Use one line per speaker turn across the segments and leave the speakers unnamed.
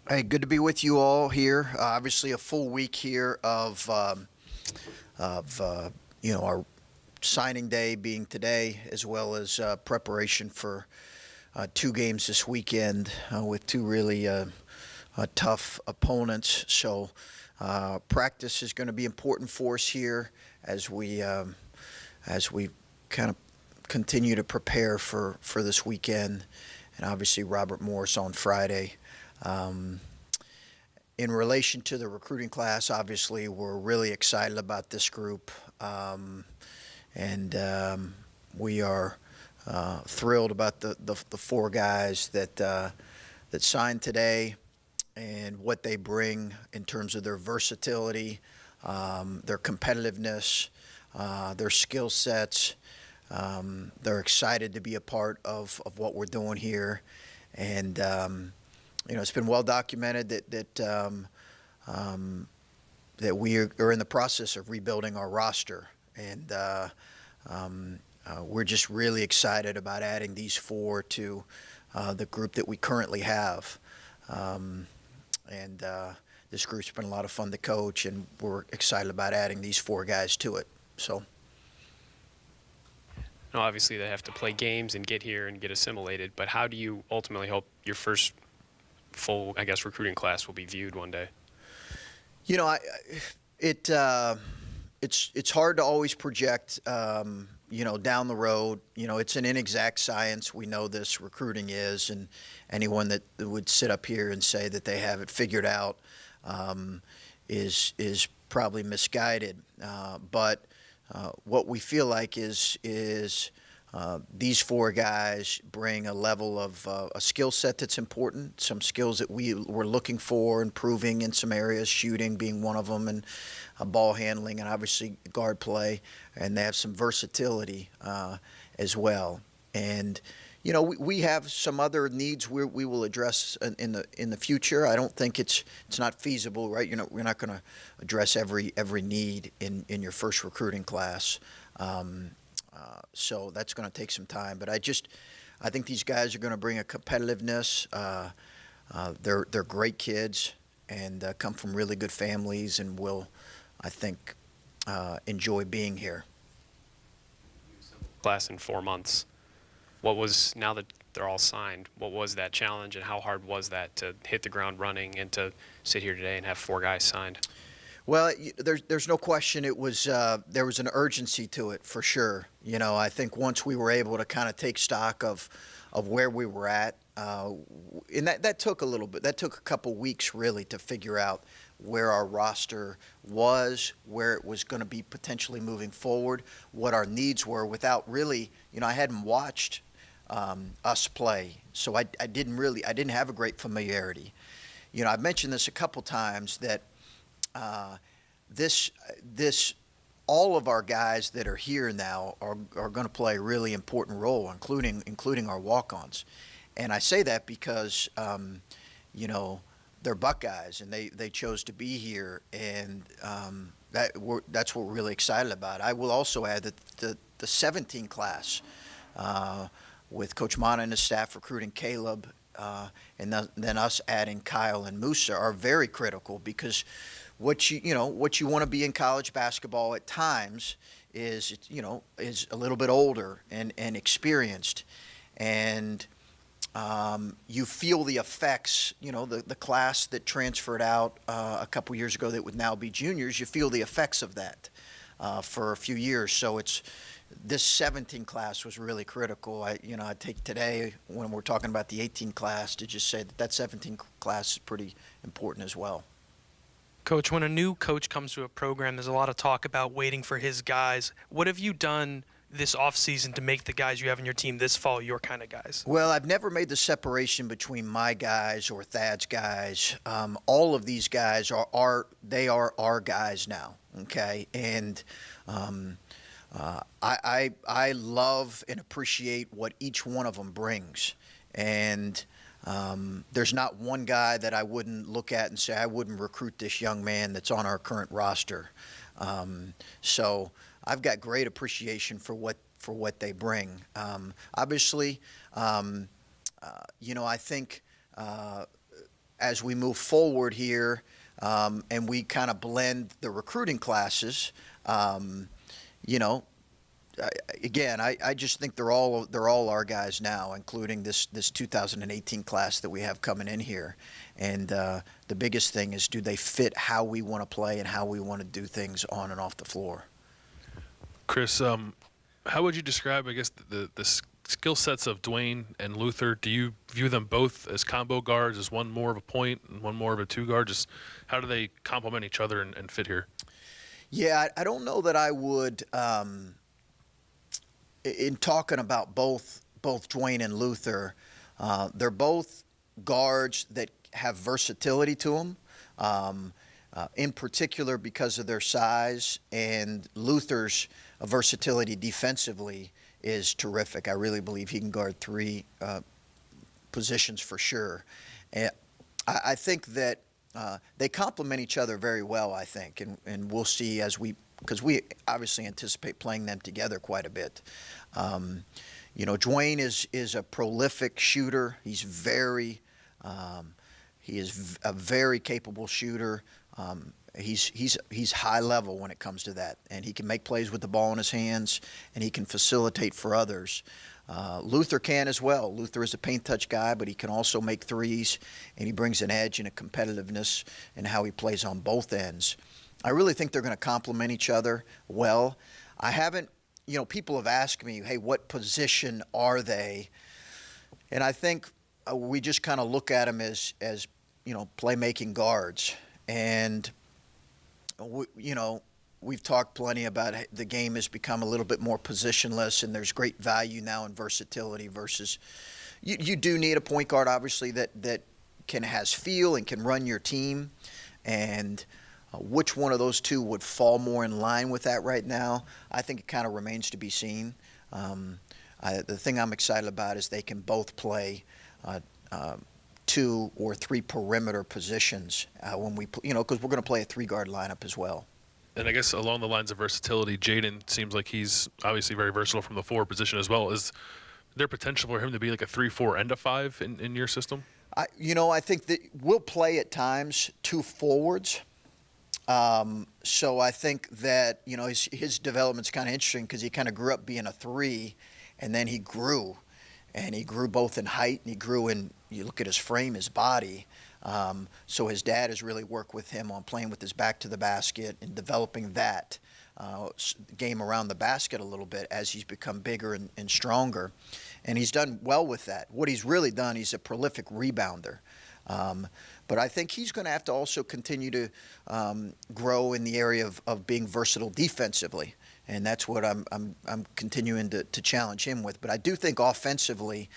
Hey, good to be with you all here. Obviously, a full week here of our signing day being today, as well as preparation for two games this weekend with two really tough opponents. So, practice is going to be important for us here as we kind of continue to prepare for this weekend, and obviously Robert Morris on Friday. Um, in relation to the recruiting class, obviously we're really excited about this group, and we are thrilled about the four guys that signed today and what they bring in terms of their versatility, their competitiveness, their skill sets. They're excited to be a part of what we're doing here, and it's been well documented that we are in the process of rebuilding our roster, and we're just really excited about adding these four to the group that we currently have. And this group's been a lot of fun to coach, and we're excited about adding these four guys to it. So.
Now, obviously, they have to play games and get here and get assimilated, but how do you ultimately hope your first full, I guess, recruiting class will be viewed one day?
You know, it it's hard to always project. Down the road. It's an inexact science. We know this recruiting is, and anyone that would sit up here and say that they have it figured out is probably misguided. But what we feel like is these four guys bring a level of a skill set that's important, some skills that we were looking for, improving in some areas, shooting being one of them, and ball handling, and obviously guard play, and they have some versatility as well. And we have some other needs we will address in the future. I don't think it's not feasible, right? We're not going to address every need in your first recruiting class. So that's going to take some time. But I think these guys are going to bring a competitiveness. They're great kids and come from really good families, and will, I think, enjoy being here.
Class in 4 months. Now that they're all signed, what was that challenge, and how hard was that to hit the ground running and to sit here today and have four guys signed?
Well, there's no question there was an urgency to it for sure. I think once we were able to kind of take stock of where we were at, and that took a little bit. That took a couple weeks really to figure out where our roster was, where it was going to be potentially moving forward, what our needs were, without really, I hadn't watched us play, so I didn't have a great familiarity. I've mentioned this a couple times that this all of our guys that are here now are going to play a really important role, including our walk-ons. And I say that because they're Buckeyes, and they chose to be here, and that's what we're really excited about. I will also add that the 17 class, with Coach Mana and his staff recruiting Caleb, and then us adding Kyle and Musa, are very critical, because what you want to be in college basketball at times is a little bit older and experienced, and you feel the effects. The class that transferred out a couple years ago that would now be juniors, you feel the effects of that for a few years. So this 17 class was really critical. I take today, when we're talking about the 18 class, to just say that 17 class is pretty important as well.
Coach, when a new coach comes to a program, there's a lot of talk about waiting for his guys. What have you done this offseason to make the guys you have in your team this fall your kind of guys?
Well, I've never made the separation between my guys or Thad's guys. All of these guys are our guys now, okay? And I love and appreciate what each one of them brings. And there's not one guy that I wouldn't look at and say I wouldn't recruit this young man that's on our current roster. So I've got great appreciation for what they bring. Obviously, I think as we move forward here, and we kind of blend the recruiting classes, you know, again, I just think they're all our guys now, including this 2018 class that we have coming in here. And the biggest thing is, do they fit how we want to play and how we want to do things on and off the floor?
Chris, how would you describe, I guess, the skill sets of Dwayne and Luther? Do you view them both as combo guards, as one more of a point and one more of a two guard? Just how do they complement each other and fit here?
Yeah, I don't know that I would. In talking about both Dwayne and Luther, they're both guards that have versatility to them, in particular because of their size, and Luther's versatility defensively is terrific. I really believe he can guard three positions for sure. And I think that they complement each other very well, I think, and we'll see because we obviously anticipate playing them together quite a bit. You know, Dwayne is a prolific shooter. He is a very capable shooter. He's high level when it comes to that, and he can make plays with the ball in his hands, and he can facilitate for others. Luther can as well. Luther is a paint touch guy, but he can also make threes, and he brings an edge and a competitiveness in how he plays on both ends. I really think they're going to complement each other well. I haven't, you know, people have asked me, hey, what position are they? And I think we just kind of look at them as you know, playmaking guards. And, you know, we've talked plenty about the game has become a little bit more positionless, and there's great value now in versatility versus you do need a point guard, obviously, that has feel and can run your team. And which one of those two would fall more in line with that right now, I think it kind of remains to be seen. The thing I'm excited about is they can both play 2 or 3 perimeter positions when we, you know, because we're going to play a 3-guard lineup as well.
And I guess along the lines of versatility, Jaden seems like he's obviously very versatile from the 4 position as well. Is there potential for him to be like a 3-4 and a 5 in your system?
I think that we'll play at times 2 forwards. So I think that, you know, his development's kind of interesting because he kind of grew up being a 3, and then he grew. And he grew both in height, and he grew in, you look at his frame, his body. So his dad has really worked with him on playing with his back to the basket and developing that game around the basket a little bit as he's become bigger and stronger. And he's done well with that. What he's really done, he's a prolific rebounder. But I think he's going to have to also continue to grow in the area of being versatile defensively. And that's what I'm continuing to challenge him with. But I do think offensively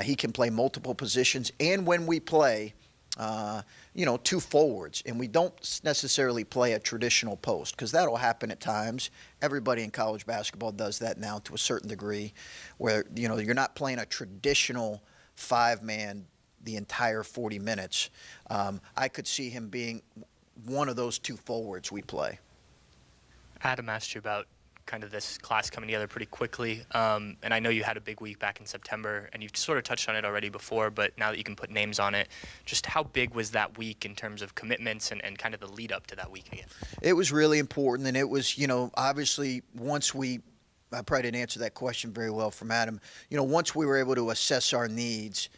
he can play multiple positions. And when we play, 2 forwards, and we don't necessarily play a traditional post, because that'll happen at times. Everybody in college basketball does that now to a certain degree, where, you know, you're not playing a traditional 5-man the entire 40 minutes. I could see him being one of those 2 forwards we play.
Adam asked you about kind of this class coming together pretty quickly, and I know you had a big week back in September, and you've sort of touched on it already before, but now that you can put names on it, just how big was that week in terms of commitments and kind of the lead up to that week again?
It was really important, and it was, you know, obviously once I probably didn't answer that question very well from Adam. You know, once we were able to assess our needs,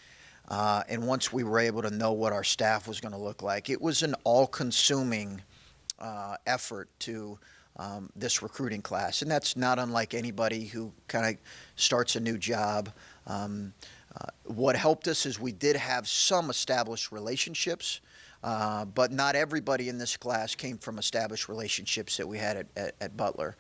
and once we were able to know what our staff was going to look like, it was an all-consuming effort to this recruiting class. And that's not unlike anybody who kind of starts a new job. What helped us is we did have some established relationships, but not everybody in this class came from established relationships that we had at Butler.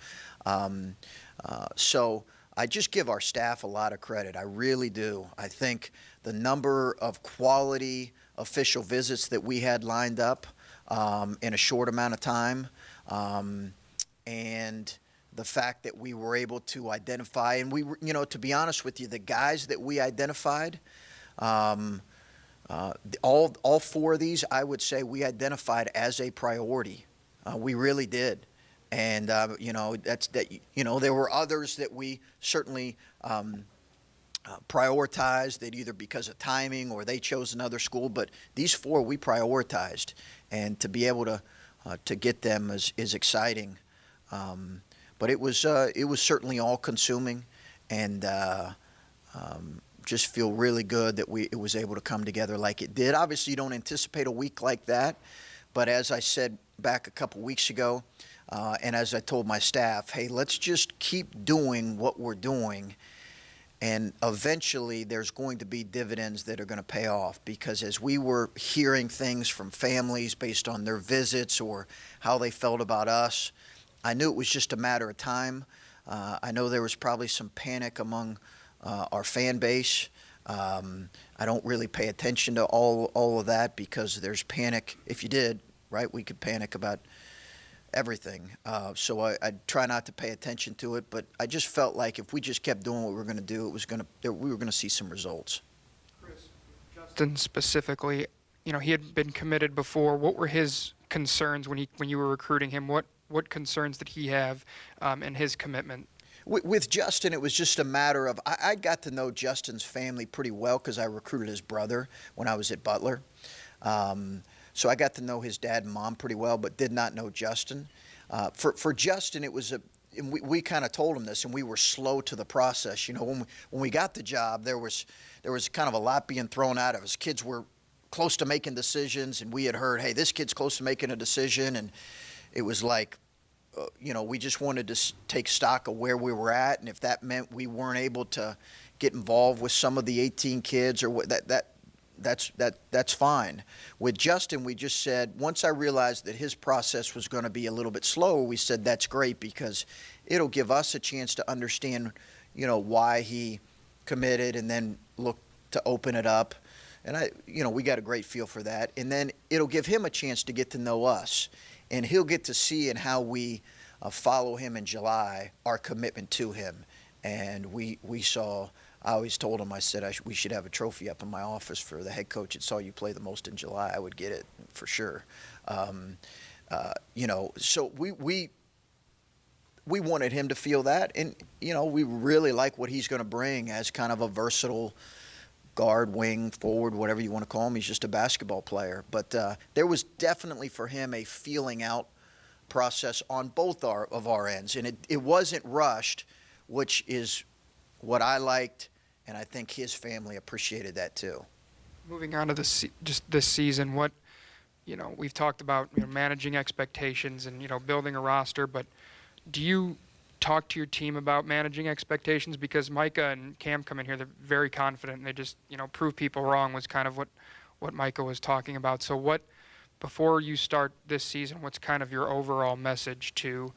So I just give our staff a lot of credit. I really do. I think the number of quality official visits that we had lined up in a short amount of time, and the fact that we were able to identify, and we were, you know, to be honest with you, the guys that we identified, all 4 of these, I would say we identified as a priority. We really did. And, there were others that we certainly prioritized that either because of timing or they chose another school, but these 4 we prioritized, and to be able to get them is exciting. But it was certainly all consuming, and just feel really good that it was able to come together like it did. Obviously, you don't anticipate a week like that, but as I said back a couple weeks ago, and as I told my staff, hey, let's just keep doing what we're doing, and eventually there's going to be dividends that are going to pay off, because as we were hearing things from families based on their visits or how they felt about us, I knew it was just a matter of time. I know there was probably some panic among our fan base. I don't really pay attention to all of that, because there's panic. If you did, right, we could panic about everything. So I try not to pay attention to it, but I just felt like if we just kept doing what we were going to do, we were going to see some results.
Chris, Justin specifically, he had been committed before. What were his concerns when you were recruiting him? What concerns did he have in his commitment?
With Justin, it was just a matter of I got to know Justin's family pretty well because I recruited his brother when I was at Butler. So I got to know his dad and mom pretty well, but did not know Justin. For Justin, it was and we kind of told him this, and we were slow to the process. When we got the job, there was kind of a lot being thrown at us. Kids were close to making decisions, and we had heard, hey, this kid's close to making a decision, and it was like, we just wanted to take stock of where we were at, and if that meant we weren't able to get involved with some of the 18 kids or what, that's fine. With Justin, we just said, once I realized that his process was going to be a little bit slower, we said that's great, because it'll give us a chance to understand, why he committed, and then look to open it up. And we got a great feel for that. And then it'll give him a chance to get to know us. And he'll get to see in how we follow him in July, our commitment to him. And we saw, I always told him, I said we should have a trophy up in my office for the head coach that saw you play the most in July. I would get it for sure. So we wanted him to feel that. And, we really like what he's going to bring as kind of a versatile guard, wing, forward, whatever you want to call him. He's just a basketball player. But there was definitely for him a feeling out process on both of our ends. And it wasn't rushed, which is what I liked, and I think his family appreciated that too.
Moving on to just this season, what, we've talked about managing expectations and building a roster, but do you talk to your team about managing expectations? Because Micah and Cam come in here, they're very confident, and they just prove people wrong was kind of what Micah was talking about. So before you start this season, what's kind of your overall message to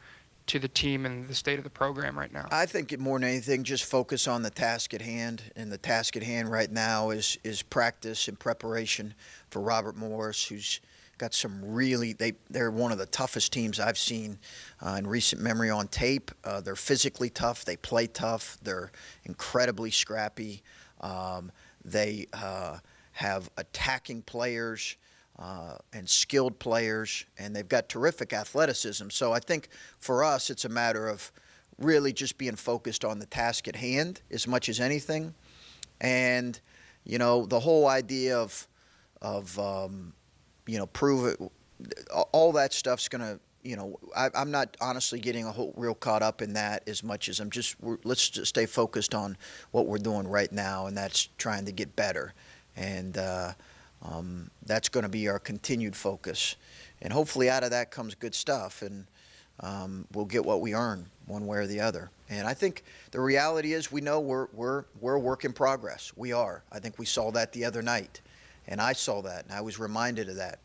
the team and the state of the program right now?
I think more than anything, just focus on the task at hand. And the task at hand right now is practice and preparation for Robert Morris, who's got some really, they're one of the toughest teams I've seen in recent memory on tape. They're physically tough. They play tough. They're incredibly scrappy. They have attacking players and skilled players, and they've got terrific athleticism. So I think for us, it's a matter of really just being focused on the task at hand as much as anything. And, the whole idea of prove it, all that stuff's going to, I'm not honestly getting real caught up in that as much as let's just stay focused on what we're doing right now, and that's trying to get better. And that's going to be our continued focus. And hopefully out of that comes good stuff, and we'll get what we earn one way or the other. And I think the reality is we know we're a work in progress. We are. I think we saw that the other night. And I saw that, and I was reminded of that.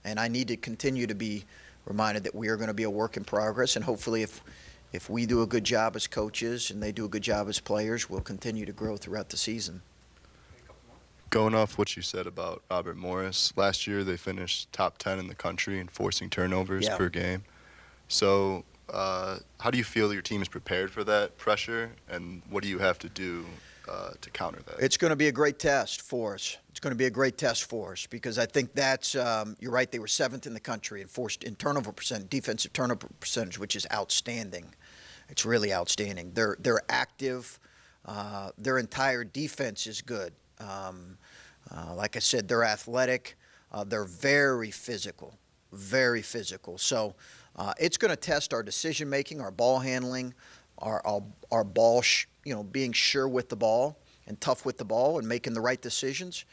And I need to continue to be reminded that we are going to be a work in progress. And hopefully if we do a good job as coaches and they do a good job as players, we'll continue to grow throughout the season.
Going off what you said about Robert Morris, last year they finished top 10 in the country in forcing turnovers per game. So how do you feel your team is prepared for that pressure, and what do you have to do to counter that?
It's going to be a great test for us. It's going to be a great test for us, because I think that's you're right. They were 7th in the country in turnover percent, defensive turnover percentage, which is outstanding. It's really outstanding. They're active. Their entire defense is good. Like I said, they're athletic. They're very physical, very physical. So it's going to test our decision making, our ball handling, our ball, being sure with the ball and tough with the ball and making the right decisions.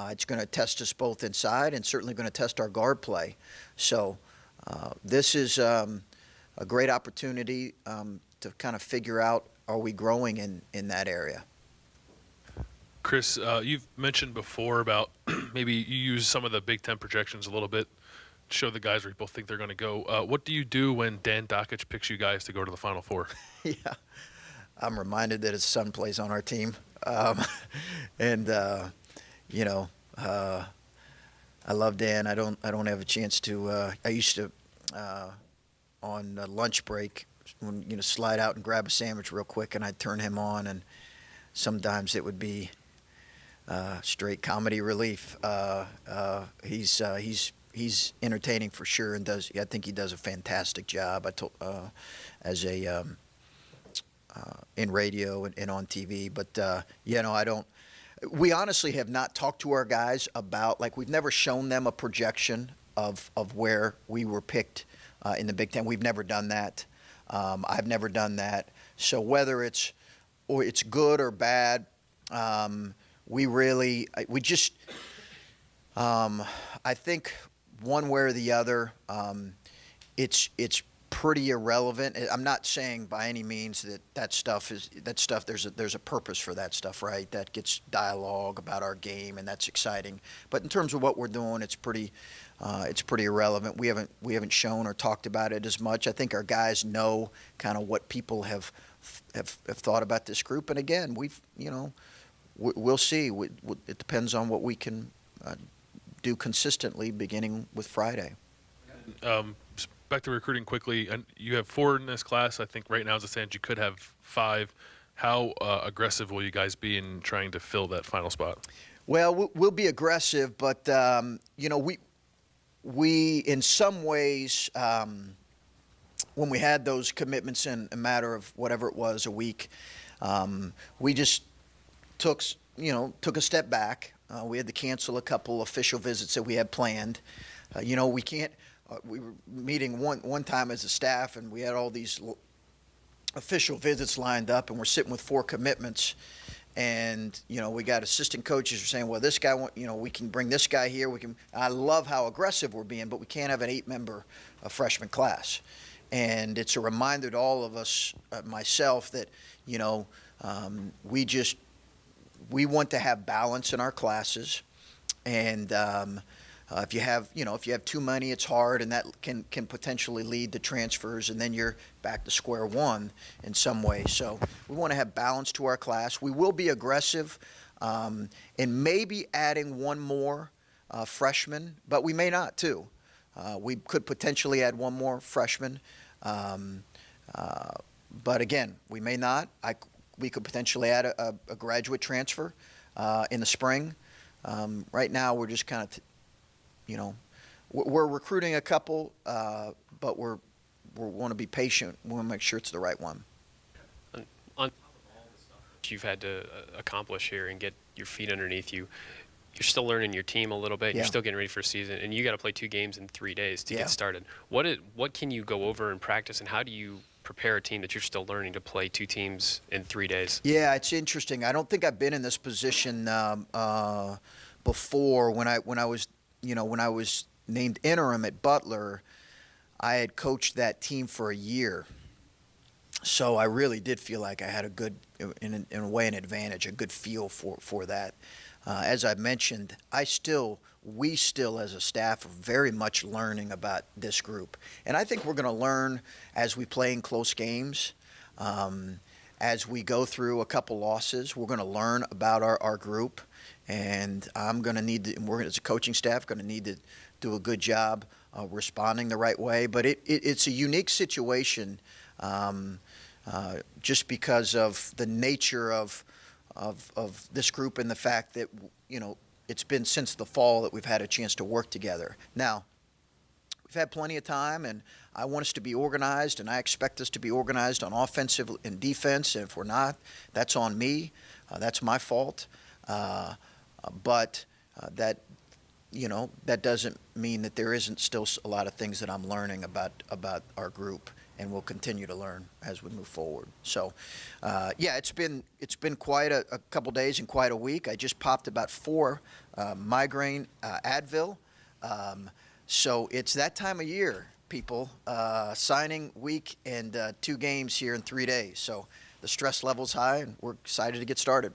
It's going to test us both inside and certainly going to test our guard play. So this is a great opportunity to kind of figure out, are we growing in that area?
Chris, you've mentioned before about maybe you use some of the Big Ten projections a little bit to show the guys where people think they're going to go. What do you do when Dan Dockich picks you guys to go to the Final Four?
Yeah, I'm reminded that his son plays on our team. And I love Dan. I don't have a chance to. I used to on lunch break, when slide out and grab a sandwich real quick, and I'd turn him on, and sometimes it would be straight comedy relief. He's entertaining for sure, and I think he does a fantastic job. As a in radio and on TV, but I don't. We honestly have not talked to our guys about, like, we've never shown them a projection of where we were picked in the Big Ten. We've never done that. I've never done that. So whether it's good or bad, I think one way or the other, it's pretty irrelevant. I'm not saying by any means that stuff there's a purpose for that stuff, right? That gets dialogue about our game, and that's exciting. But in terms of what we're doing, it's pretty irrelevant. We haven't shown or talked about it as much. I think our guys know kind of what people have thought about this group, and again, we'll see. It depends on what we can do consistently, beginning with Friday.
Back to recruiting quickly, and you have 4 in this class. I think right now as it stands, you could have 5. How aggressive will you guys be in trying to fill that final spot?
Well, we'll be aggressive, but we in some ways, when we had those commitments in a matter of whatever it was, a week, we just took a step back. We had to cancel a couple official visits that we had planned. We can't. We were meeting one time as a staff, and we had all these official visits lined up, and we're sitting with 4 commitments. And we got assistant coaches who are saying, well, this guy, we can bring this guy here. I love how aggressive we're being, but we can't have an 8-member freshman class. And it's a reminder to all of us, myself, that we want to have balance in our classes, and if you have too many, it's hard, and that can potentially lead to transfers, and then you're back to square one in some way. So we want to have balance to our class. We will be aggressive in maybe adding one more freshman, but we may not too. We could potentially add one more freshman, but again, we may not. We could potentially add a graduate transfer in the spring. Right now, we're just kind of we're recruiting a couple, but we want to be patient. We want to make sure it's the right one.
On all the stuff that you've had to accomplish here and get your feet underneath you, you're still learning your team a little bit.
Yeah.
You're still getting ready for a season, and you got to play 2 games in 3 days to
Yeah.
get started. What can you go over in practice, and how do you prepare a team that you're still learning to play 2 teams in 3 days?
Yeah, it's interesting. I don't think I've been in this position before. When I was named interim at Butler, I had coached that team for a year. So I really did feel like I had a good, in a way, an advantage, a good feel for that. As I mentioned, we still as a staff are very much learning about this group. And I think we're going to learn as we play in close games. As we go through a couple losses, we're going to learn about our group. And we're as a coaching staff going to need to do a good job responding the right way. But it's a unique situation just because of the nature of this group and the fact that it's been since the fall that we've had a chance to work together. Now, We've had plenty of time, and I want us to be organized, and I expect us to be organized on offensive and defense. And if we're not, that's on me. That's my fault. But that doesn't mean that there isn't still a lot of things that I'm learning about our group, and we'll continue to learn as we move forward. So, it's been quite a couple days and quite a week. I just popped about 4 migraine Advil. So it's that time of year, people. Signing week and 2 games here in 3 days. So the stress level's high, and we're excited to get started.